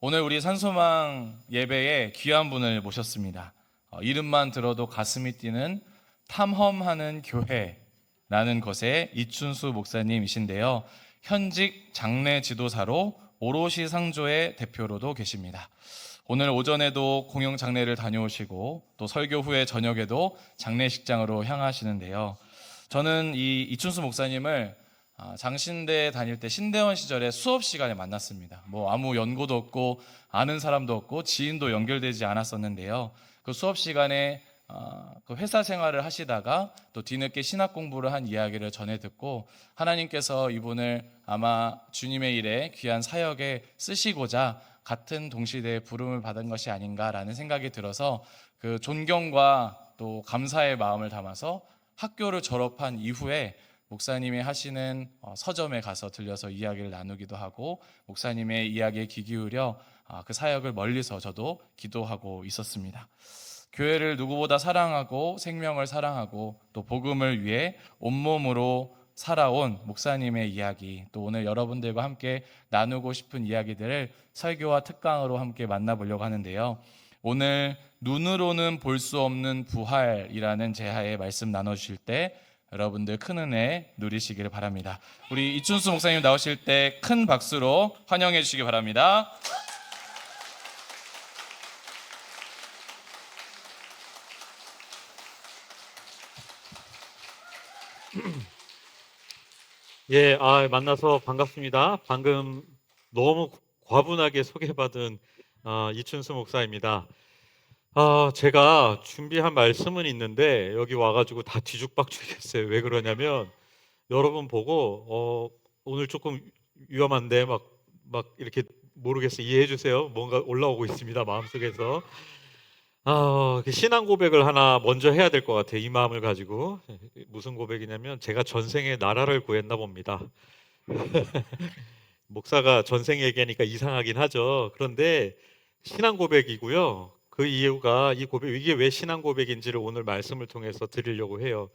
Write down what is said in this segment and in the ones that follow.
오늘 우리 산소망 예배에 귀한 분을 모셨습니다. 이름만 들어도 가슴이 뛰는 탐험하는 교회라는 것의 이춘수 목사님이신데요. 현직 장례 지도사로 오롯이 상조의 대표로도 계십니다. 오늘 오전에도 공영 장례를 다녀오시고 또 설교 후에 저녁에도 장례식장으로 향하시는데요. 저는 이 이춘수 목사님을 장신대 다닐 때 신대원 시절에 수업 시간에 만났습니다. 아무 연고도 없고 아는 사람도 없고 지인도 연결되지 않았었는데요. 그 수업 시간에 그 회사 생활을 하시다가 또 뒤늦게 신학 공부를 한 이야기를 전해 듣고 하나님께서 이분을 아마 주님의 일에 귀한 사역에 쓰시고자 같은 동시대에 부름을 받은 것이 아닌가라는 생각이 들어서 그 존경과 또 감사의 마음을 담아서 학교를 졸업한 이후에 목사님이 하시는 서점에 가서 들려서 이야기를 나누기도 하고 목사님의 이야기에 귀 기울여 그 사역을 멀리서 저도 기도하고 있었습니다. 교회를 누구보다 사랑하고 생명을 사랑하고 또 복음을 위해 온몸으로 살아온 목사님의 이야기, 또 오늘 여러분들과 함께 나누고 싶은 이야기들을 설교와 특강으로 함께 만나보려고 하는데요. 오늘 눈으로는 볼 수 없는 부활이라는 제하에 말씀 나눠주실 때 여러분들 큰 은혜 누리시기를 바랍니다. 우리 이춘수 목사님 나오실 때 큰 박수로 환영해 주시기 바랍니다. 예, 만나서 반갑습니다. 방금 너무 과분하게 소개받은 이춘수 목사입니다. 제가 준비한 말씀은 있는데 여기 와가지고 다 뒤죽박죽했어요. 왜 그러냐면 여러분 보고 오늘 조금 위험한데 막 이렇게 모르겠어요. 이해해 주세요. 뭔가 올라오고 있습니다. 마음속에서. 신앙 고백을 하나 먼저 해야 될 것 같아요. 이 마음을 가지고. 무슨 고백이냐면 제가 전생에 나라를 구했나 봅니다. 목사가 전생 얘기하니까 이상하긴 하죠. 그런데 신앙 고백이고요. 그 이유가 이 고백, 이게 왜 신앙 고백인지를 오늘 말씀을 통해서 드리려고 해요.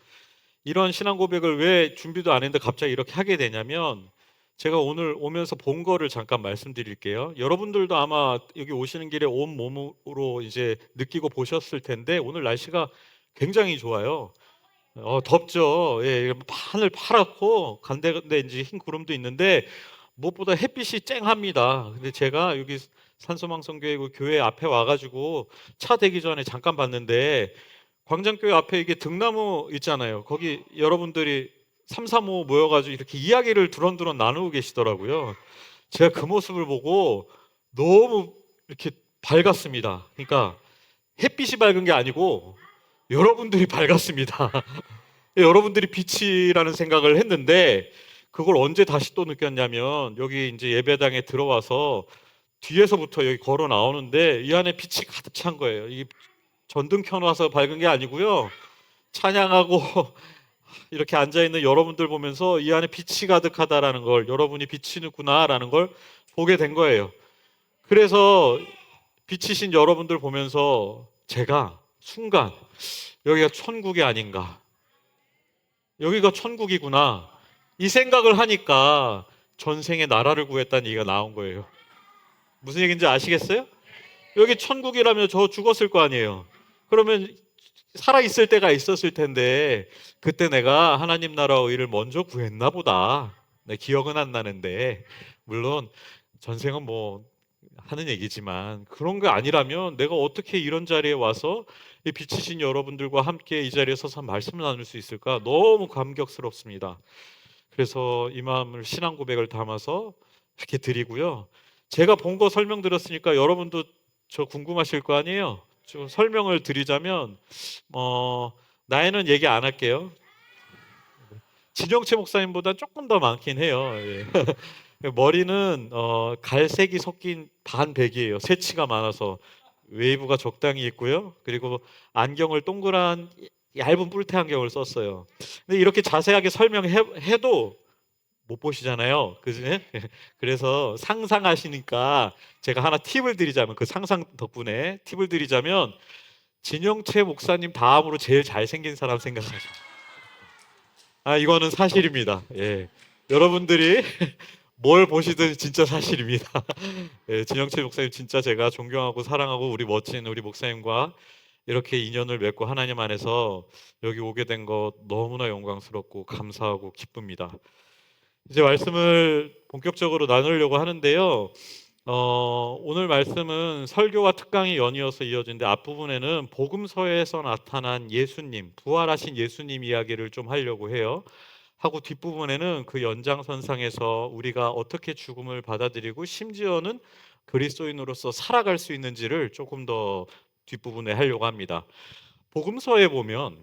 이런 신앙 고백을 왜 준비도 안 했는데 갑자기 이렇게 하게 되냐면 제가 오늘 오면서 본 거를 잠깐 말씀드릴게요. 여러분들도 아마 여기 오시는 길에 온 몸으로 이제 느끼고 보셨을 텐데 오늘 날씨가 굉장히 좋아요. 덥죠. 예, 하늘 파랗고 간데 이제 흰 구름도 있는데 무엇보다 햇빛이 쨍합니다. 근데 제가 여기 산소망성교회 교회 앞에 와가지고 차 대기 전에 잠깐 봤는데 광장교회 앞에 이게 등나무 있잖아요. 거기 여러분들이 3, 3, 5 모여가지고 이렇게 이야기를 두런두런 나누고 계시더라고요. 제가 그 모습을 보고 너무 이렇게 밝았습니다. 그러니까 햇빛이 밝은 게 아니고 여러분들이 밝았습니다. 여러분들이 빛이라는 생각을 했는데 그걸 언제 다시 또 느꼈냐면 여기 이제 예배당에 들어와서 뒤에서부터 여기 걸어 나오는데 이 안에 빛이 가득 찬 거예요. 이 전등 켜놔서 밝은 게 아니고요. 찬양하고 이렇게 앉아있는 여러분들 보면서 이 안에 빛이 가득하다라는 걸, 여러분이 빛이구나라는 걸 보게 된 거예요. 그래서 빛이신 여러분들 보면서 제가 순간 여기가 천국이 아닌가, 여기가 천국이구나 이 생각을 하니까 전생에 나라를 구했다는 얘기가 나온 거예요. 무슨 얘기인지 아시겠어요? 여기 천국이라면 저 죽었을 거 아니에요. 그러면 살아있을 때가 있었을 텐데 그때 내가 하나님 나라와 의를 먼저 구했나 보다. 내 기억은 안 나는데 물론 전생은 뭐 하는 얘기지만 그런 게 아니라면 내가 어떻게 이런 자리에 와서 이 빛이신 여러분들과 함께 이 자리에 서서 말씀을 나눌 수 있을까? 너무 감격스럽습니다. 그래서 이 마음을 신앙 고백을 담아서 이렇게 드리고요. 제가 본 거 설명드렸으니까 여러분도 저 궁금하실 거 아니에요? 좀 설명을 드리자면 나이는 얘기 안 할게요. 진영채 목사님보다 조금 더 많긴 해요. 예. 머리는 갈색이 섞인 반백이에요. 새치가 많아서 웨이브가 적당히 있고요. 그리고 안경을 동그란 얇은 뿔테 안경을 썼어요. 근데 이렇게 자세하게 설명해도 못 보시잖아요. 그지? 그래서 상상하시니까 제가 하나 팁을 드리자면 그 상상 덕분에 팁을 드리자면 진영채 목사님 다음으로 제일 잘생긴 사람 생각하시죠. 이거는 사실입니다. 예. 여러분들이 뭘 보시든 진짜 사실입니다. 예, 진영철 목사님 진짜 제가 존경하고 사랑하고 우리 멋진 우리 목사님과 이렇게 인연을 맺고 하나님 안에서 여기 오게 된 것 너무나 영광스럽고 감사하고 기쁩니다. 이제 말씀을 본격적으로 나누려고 하는데요. 오늘 말씀은 설교와 특강이 연이어서 이어지는데 앞부분에는 복음서에서 나타난 예수님, 부활하신 예수님 이야기를 좀 하려고 해요. 하고 뒷부분에는 그 연장선상에서 우리가 어떻게 죽음을 받아들이고 심지어는 그리스도인으로서 살아갈 수 있는지를 조금 더 뒷부분에 하려고 합니다. 복음서에 보면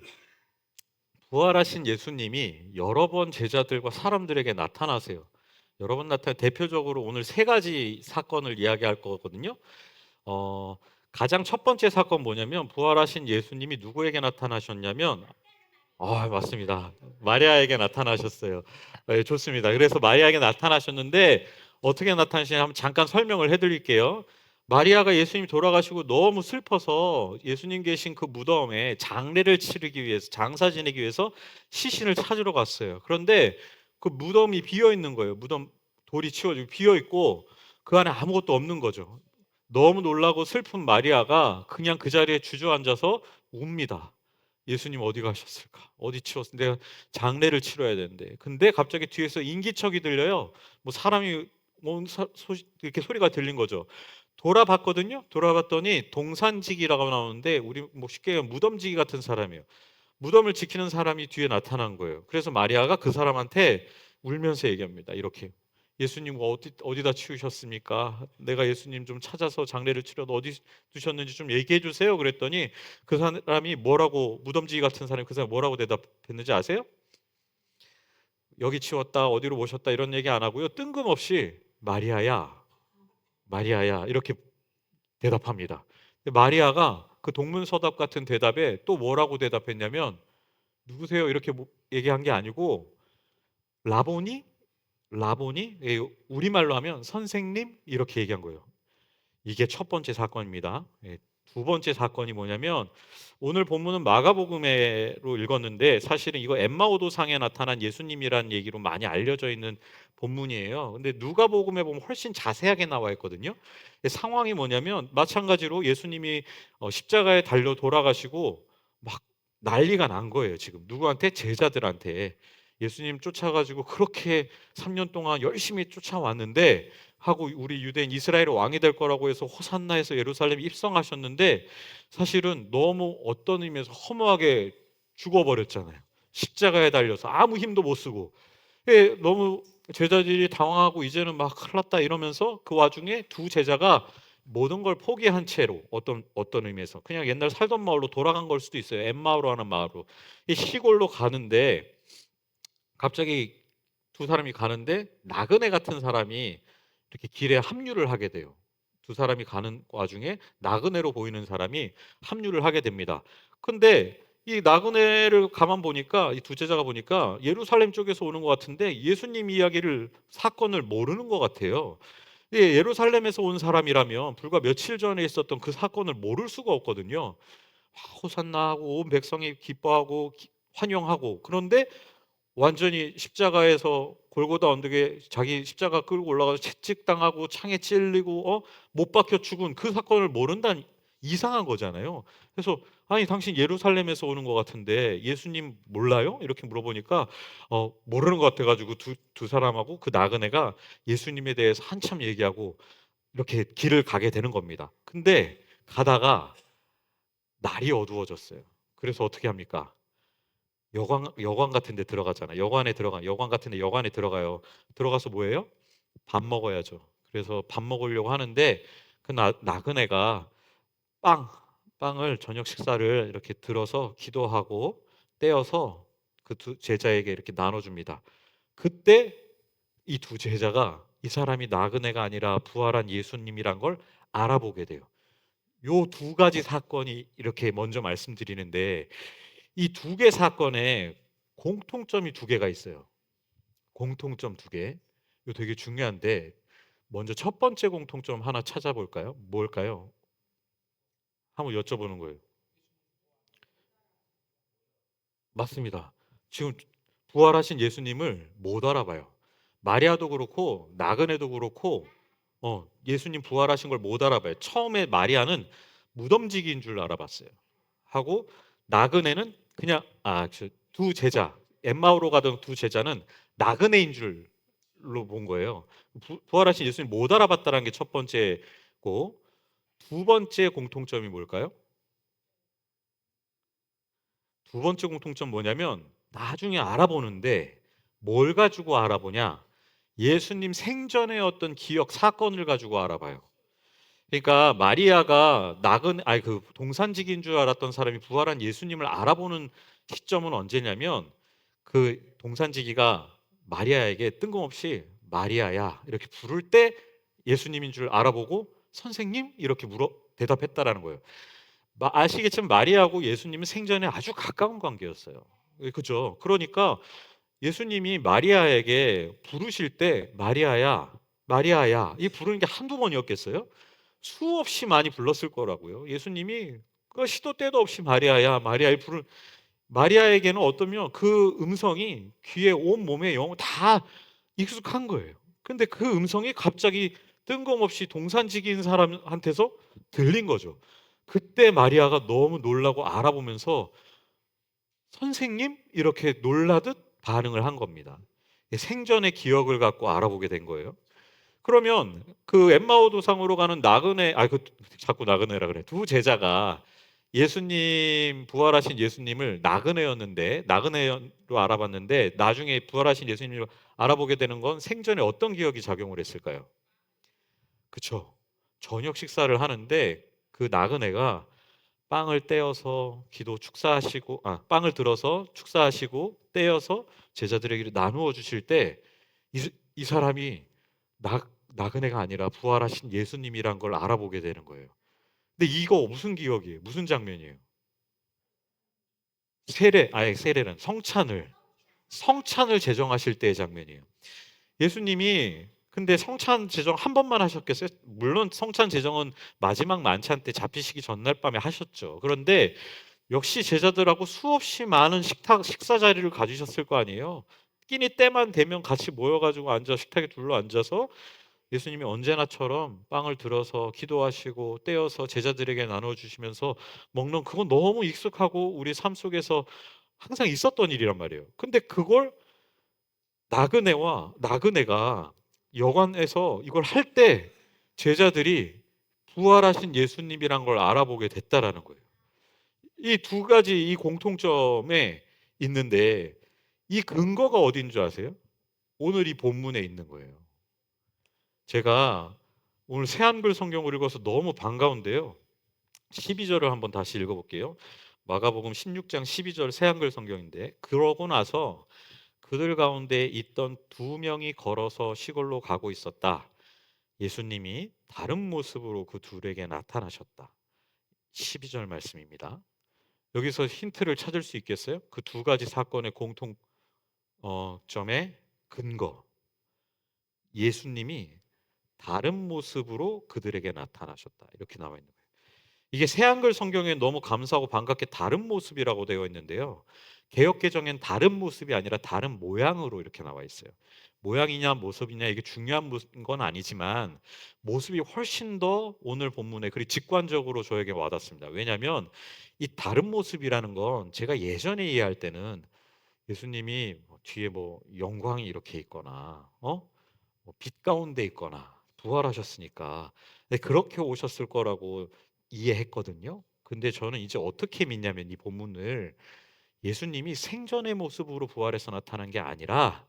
부활하신 예수님이 여러 번 제자들과 사람들에게 나타나세요. 여러 번 나타나 대표적으로 오늘 세 가지 사건을 이야기할 거거든요. 어, 가장 첫 번째 사건 뭐냐면 부활하신 예수님이 누구에게 나타나셨냐면 맞습니다. 마리아에게 나타나셨어요. 네, 좋습니다. 그래서 마리아에게 나타나셨는데 어떻게 나타나시냐 한번 잠깐 설명을 해드릴게요. 마리아가 예수님 돌아가시고 너무 슬퍼서 예수님 계신 그 무덤에 장례를 치르기 위해서 장사 지내기 위해서 시신을 찾으러 갔어요. 그런데 그 무덤이 비어 있는 거예요. 무덤 돌이 치워지고 비어 있고 그 안에 아무것도 없는 거죠. 너무 놀라고 슬픈 마리아가 그냥 그 자리에 주저앉아서 웁니다. 예수님 어디 가셨을까? 어디 치웠어? 내가 장례를 치러야 되는데. 근데 갑자기 뒤에서 인기척이 들려요. 뭐 사람이 이렇게 소리가 들린 거죠. 돌아봤거든요. 돌아봤더니 동산지기라고 나오는데 우리 뭐 쉽게 얘기하면 무덤지기 같은 사람이에요. 무덤을 지키는 사람이 뒤에 나타난 거예요. 그래서 마리아가 그 사람한테 울면서 얘기합니다. 이렇게 예수님 어디다 치우셨습니까? 내가 예수님 좀 찾아서 장례를 치러도 어디 두셨는지 좀 얘기해 주세요. 그랬더니 그 사람이 뭐라고 무덤지기 같은 사람이 그 사람이 뭐라고 대답했는지 아세요? 여기 치웠다 어디로 모셨다 이런 얘기 안 하고요. 뜬금없이 마리아야 마리아야 이렇게 대답합니다. 근데 마리아가 그 동문서답 같은 대답에 또 뭐라고 대답했냐면 누구세요? 이렇게 얘기한 게 아니고 라보니? 라보니? 예, 우리말로 하면 선생님? 이렇게 얘기한 거예요. 이게 첫 번째 사건입니다. 예, 두 번째 사건이 뭐냐면 오늘 본문은 마가복음으로 읽었는데 사실은 이거 엠마오도상에 나타난 예수님이라는 얘기로 많이 알려져 있는 본문이에요. 근데 누가복음에 보면 훨씬 자세하게 나와 있거든요. 상황이 뭐냐면 마찬가지로 예수님이 십자가에 달려 돌아가시고 막 난리가 난 거예요. 지금 누구한테? 제자들한테. 예수님 쫓아가지고 그렇게 3년 동안 열심히 쫓아왔는데 하고 우리 유대인 이스라엘 왕이 될 거라고 해서 호산나에서 예루살렘에 입성하셨는데 사실은 너무 어떤 의미에서 허무하게 죽어버렸잖아요. 십자가에 달려서 아무 힘도 못 쓰고 너무 제자들이 당황하고 이제는 막 큰일 났다 이러면서 그 와중에 두 제자가 모든 걸 포기한 채로 어떤 의미에서 그냥 옛날 살던 마을로 돌아간 걸 수도 있어요. 엠마오로 하는 마을로 이 시골로 가는데 갑자기 두 사람이 가는데 나그네 같은 사람이 이렇게 길에 합류를 하게 돼요. 두 사람이 가는 와중에 나그네로 보이는 사람이 합류를 하게 됩니다. 근데 이 나그네를 가만 보니까 이 두 제자가 보니까 예루살렘 쪽에서 오는 것 같은데 예수님 이야기를 사건을 모르는 것 같아요. 예루살렘에서 온 사람이라면 불과 며칠 전에 있었던 그 사건을 모를 수가 없거든요. 호산나 하고 온 백성이 기뻐하고 환영하고 그런데 완전히 십자가에서 골고다 언덕에 자기 십자가 끌고 올라가서 채찍당하고 창에 찔리고 못 박혀 죽은 그 사건을 모른다는 이상한 거잖아요. 그래서 아니 당신 예루살렘에서 오는 것 같은데 예수님 몰라요? 이렇게 물어보니까 모르는 것 같아가지고 두 사람하고 그 나그네가 예수님에 대해서 한참 얘기하고 이렇게 길을 가게 되는 겁니다. 근데 가다가 날이 어두워졌어요. 그래서 어떻게 합니까? 여관 같은 데 들어가잖아요. 여관 같은 데 여관에 들어가요. 들어가서 뭐해요? 밥 먹어야죠. 그래서 밥 먹으려고 하는데 그 나그네가 빵 빵을 저녁 식사를 이렇게 들어서 기도하고 떼어서 그 두 제자에게 이렇게 나눠 줍니다. 그때 이 두 제자가 이 사람이 나그네가 아니라 부활한 예수님이란 걸 알아보게 돼요. 요 두 가지 사건이 이렇게 먼저 말씀드리는데 이 두 개 사건에 공통점이 두 개가 있어요. 공통점 두 개. 이거 되게 중요한데 먼저 첫 번째 공통점 하나 찾아볼까요? 뭘까요? 한번 여쭤보는 거예요. 맞습니다. 지금 부활하신 예수님을 못 알아봐요. 마리아도 그렇고 나그네도 그렇고 예수님 부활하신 걸 못 알아봐요. 처음에 마리아는 무덤지기인 줄 알아봤어요. 하고 나그네는 그냥 두 제자 엠마오로 가던 두 제자는 나그네인 줄로 본 거예요. 부활하신 예수님 못 알아봤다는 게 첫 번째고, 두 번째 공통점이 뭘까요? 두 번째 공통점 뭐냐면 나중에 알아보는데 뭘 가지고 알아보냐? 예수님 생전의 어떤 기억 사건을 가지고 알아봐요. 그러니까 마리아가 그 동산직인 줄 알았던 사람이 부활한 예수님을 알아보는 시점은 언제냐면 그 동산지기가 마리아에게 뜬금없이 마리아야 이렇게 부를 때 예수님인 줄 알아보고 선생님 이렇게 대답했다라는 거예요. 아시겠지만 마리아하고 예수님은 생전에 아주 가까운 관계였어요. 그죠? 그러니까 예수님이 마리아에게 부르실 때 마리아야, 마리아야 이 부르는 게 한두 번이었겠어요? 수없이 많이 불렀을 거라고요. 예수님이 그 시도 때도 없이 마리아야, 마리아의 부르 마리아에게는 어떠면 그 음성이 귀에 온 몸에 영혼 다 익숙한 거예요. 근데 그 음성이 갑자기 뜬금없이 동산지기인 사람한테서 들린 거죠. 그때 마리아가 너무 놀라고 알아보면서 선생님? 이렇게 놀라듯 반응을 한 겁니다. 생전의 기억을 갖고 알아보게 된 거예요. 그러면 그 엠마오 도상으로 가는 자꾸 나그네라 그래. 두 제자가 예수님 부활하신 예수님을 나그네로 알아봤는데 나중에 부활하신 예수님을 알아보게 되는 건 생전에 어떤 기억이 작용을 했을까요? 그쵸? 저녁 식사를 하는데 그 나그네가 빵을 들어서 축사하시고 떼어서 제자들에게 나누어 주실 때 이 사람이 나그네가 아니라 부활하신 예수님이란 걸 알아보게 되는 거예요. 근데 이거 무슨 기억이에요? 무슨 장면이에요? 세례는 성찬을 제정하실 때의 장면이에요. 예수님이 근데 성찬 제정 한 번만 하셨겠어요? 물론 성찬 제정은 마지막 만찬 때 잡히시기 전날 밤에 하셨죠. 그런데 역시 제자들하고 수없이 많은 식사 자리를 가지셨을 거 아니에요. 끼니 때만 되면 같이 모여가지고 식탁에 둘러 앉아서 예수님이 언제나처럼 빵을 들어서 기도하시고 떼어서 제자들에게 나눠주시면서 먹는 그건 너무 익숙하고 우리 삶 속에서 항상 있었던 일이란 말이에요. 근데 그걸 나그네가 여관에서 이걸 할 때 제자들이 부활하신 예수님이란 걸 알아보게 됐다라는 거예요. 이 두 가지 이 공통점에 있는데 이 근거가 어딘 줄 아세요? 오늘 이 본문에 있는 거예요. 제가 오늘 새한글 성경을 읽어서 너무 반가운데요. 12절을 한번 다시 읽어볼게요. 마가복음 16장 12절 새한글 성경인데 그러고 나서 그들 가운데 있던 두 명이 걸어서 시골로 가고 있었다. 예수님이 다른 모습으로 그 둘에게 나타나셨다. 12절 말씀입니다. 여기서 힌트를 찾을 수 있겠어요? 그 두 가지 사건의 점의 근거. 예수님이 다른 모습으로 그들에게 나타나셨다. 이렇게 나와 있는 거예요. 이게 새한글 성경에 너무 감사하고 반갑게 다른 모습이라고 되어 있는데요. 개역 개정엔 다른 모습이 아니라 다른 모양으로 이렇게 나와 있어요. 모양이냐 모습이냐 이게 중요한 건 아니지만 모습이 훨씬 더 오늘 본문에 그리 직관적으로 저에게 와닿습니다. 왜냐하면 이 다른 모습이라는 건 제가 예전에 이해할 때는 예수님이 뒤에 영광이 이렇게 있거나 빛 가운데 있거나 부활하셨으니까 그렇게 오셨을 거라고 이해했거든요. 근데 저는 이제 어떻게 믿냐면 이 본문을 예수님이 생전의 모습으로 부활해서 나타난 게 아니라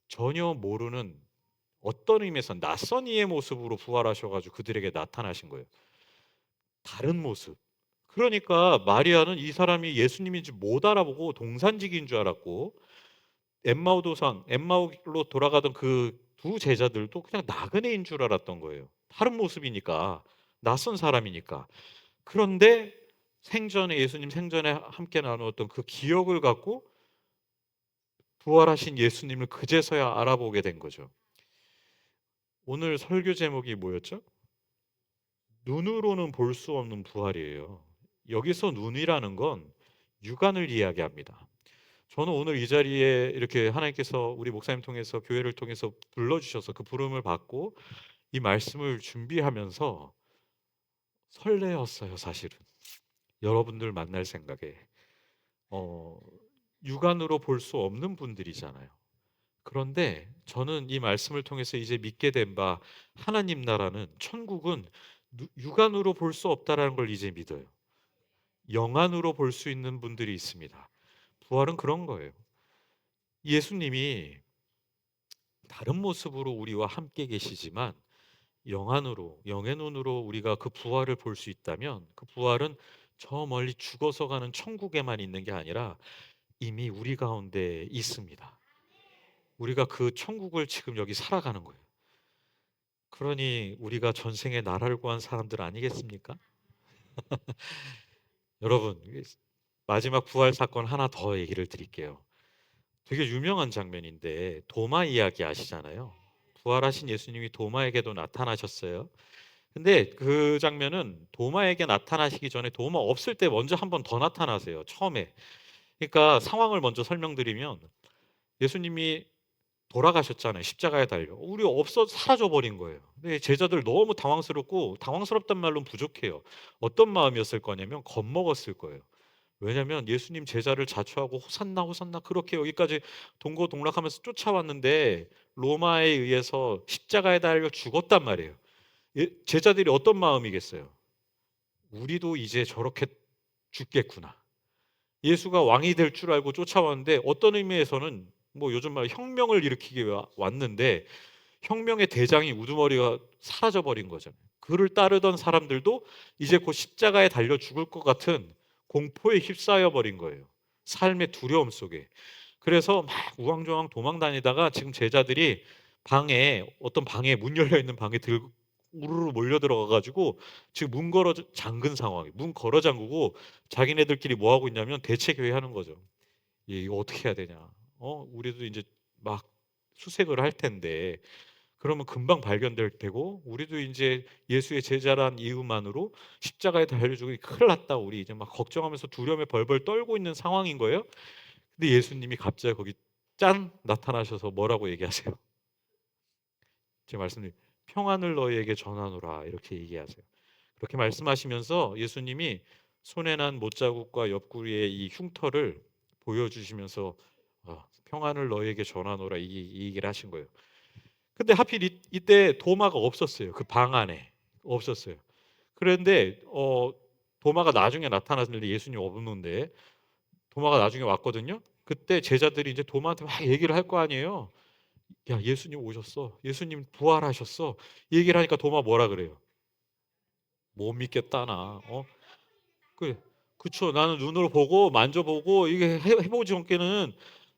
전혀 모르는 어떤 의미에서 낯선 이의 모습으로 부활하셔가지고 그들에게 나타나신 거예요. 다른 모습. 그러니까 마리아는 이 사람이 예수님인지 못 알아보고 동산직인 줄 알았고 엠마오로 돌아가던 그 두 제자들도 그냥 나그네인 줄 알았던 거예요. 다른 모습이니까 낯선 사람이니까. 그런데 예수님 생전에 함께 나누었던 그 기억을 갖고 부활하신 예수님을 그제서야 알아보게 된 거죠. 오늘 설교 제목이 뭐였죠? 눈으로는 볼 수 없는 부활이에요. 여기서 눈이라는 건 육안을 이야기합니다. 저는 오늘 이 자리에 이렇게 하나님께서 우리 목사님 통해서 교회를 통해서 불러주셔서 그 부름을 받고 이 말씀을 준비하면서 설레었어요, 사실은. 여러분들 만날 생각에. 어, 육안으로 볼 수 없는 분들이잖아요. 그런데 저는 이 말씀을 통해서 이제 믿게 된 바 하나님 나라는 천국은 육안으로 볼 수 없다라는 걸 이제 믿어요. 영안으로 볼 수 있는 분들이 있습니다. 부활은 그런 거예요. 예수님이 다른 모습으로 우리와 함께 계시지만 영안으로, 영의 눈으로 우리가 그 부활을 볼 수 있다면 그 부활은 저 멀리 죽어서 가는 천국에만 있는 게 아니라 이미 우리 가운데 있습니다. 우리가 그 천국을 지금 여기 살아가는 거예요. 그러니 우리가 전생에 나라를 구한 사람들 아니겠습니까? 여러분, 마지막 부활 사건 하나 더 얘기를 드릴게요. 되게 유명한 장면인데 도마 이야기 아시잖아요. 부활하신 예수님이 도마에게도 나타나셨어요. 근데 그 장면은 도마에게 나타나시기 전에 도마 없을 때 먼저 한 번 더 나타나세요. 처음에. 그러니까 상황을 먼저 설명드리면 예수님이 돌아가셨잖아요. 십자가에 달려. 우리 없어 사라져 버린 거예요. 근데 제자들 너무 당황스럽고 당황스럽단 말로는 부족해요. 어떤 마음이었을 거냐면 겁먹었을 거예요. 왜냐면 예수님 제자를 자초하고 호산나 호산나 그렇게 여기까지 동고동락하면서 쫓아왔는데 로마에 의해서 십자가에 달려 죽었단 말이에요. 제자들이 어떤 마음이겠어요? 우리도 이제 저렇게 죽겠구나. 예수가 왕이 될 줄 알고 쫓아왔는데 어떤 의미에서는 뭐 요즘 말 혁명을 일으키기 위해 왔는데 혁명의 대장이 우두머리가 사라져 버린 거잖아요. 그를 따르던 사람들도 이제 곧 십자가에 달려 죽을 것 같은 공포에 휩싸여 버린 거예요. 삶의 두려움 속에. 그래서 막 우왕좌왕 도망 다니다가 지금 제자들이 방에 어떤 방에 문 열려 있는 방에 들고 우르르 몰려 들어가 가지고 지금 문 걸어 잠근 상황이에요. 문 걸어 잠그고 자기네들끼리 뭐 하고 있냐면 대체 교회하는 거죠. 이거 어떻게 해야 되냐? 우리도 이제 막 수색을 할 텐데 그러면 금방 발견될 테고 우리도 이제 예수의 제자란 이유만으로 십자가에 달려 죽으니 큰일 났다. 우리 이제 막 걱정하면서 두려움에 벌벌 떨고 있는 상황인 거예요. 근데 예수님이 갑자기 거기 짠 나타나셔서 뭐라고 얘기하세요? 제 말씀드린 평안을 너희에게 전하노라 이렇게 얘기하세요. 그렇게 말씀하시면서 예수님이 손에 난 못자국과 옆구리의 이 흉터를 보여주시면서 평안을 너희에게 전하노라 이 얘기를 하신 거예요. 근데 하필 이때 도마가 없었어요. 그 방 안에 없었어요. 그런데 도마가 나중에 나타났는데 예수님 없는데 도마가 나중에 왔거든요. 그때 제자들이 이제 도마한테 막 얘기를 할 거 아니에요. 야, 예수님 오셨어. 예수님 부활하셨어. 이 얘기를 하니까 도마 뭐라 그래요? 못 믿겠다 나. 그 그쵸. 나는 눈으로 보고 만져보고 이게 해보지 않게는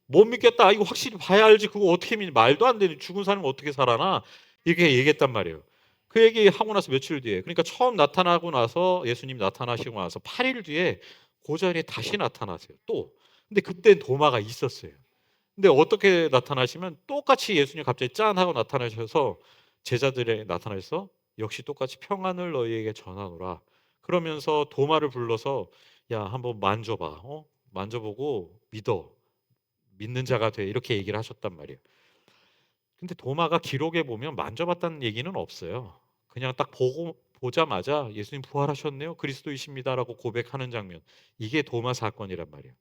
못 믿겠다. 이거 확실히 봐야 알지. 그거 어떻게 믿니? 말도 안 되는 죽은 사람이 어떻게 살아나? 이렇게 얘기했단 말이에요. 그 얘기하고 나서 며칠 뒤에 그러니까 처음 나타나고 나서 예수님 나타나시고 나서 8일 뒤에 그 자리에 다시 나타나세요. 또. 근데 그땐 도마가 있었어요. 근데 어떻게 나타나시면 똑같이 예수님 갑자기 짠 하고 나타나셔서 제자들에 나타나셔서 역시 똑같이 평안을 너희에게 전하노라. 그러면서 도마를 불러서 야 한번 만져봐. 만져보고 믿어. 믿는 자가 돼. 이렇게 얘기를 하셨단 말이에요. 근데 도마가 기록에 보면 만져봤다는 얘기는 없어요. 그냥 딱 보고 보자마자 예수님 부활하셨네요. 그리스도이십니다라고 고백하는 장면. 이게 도마 사건이란 말이에요.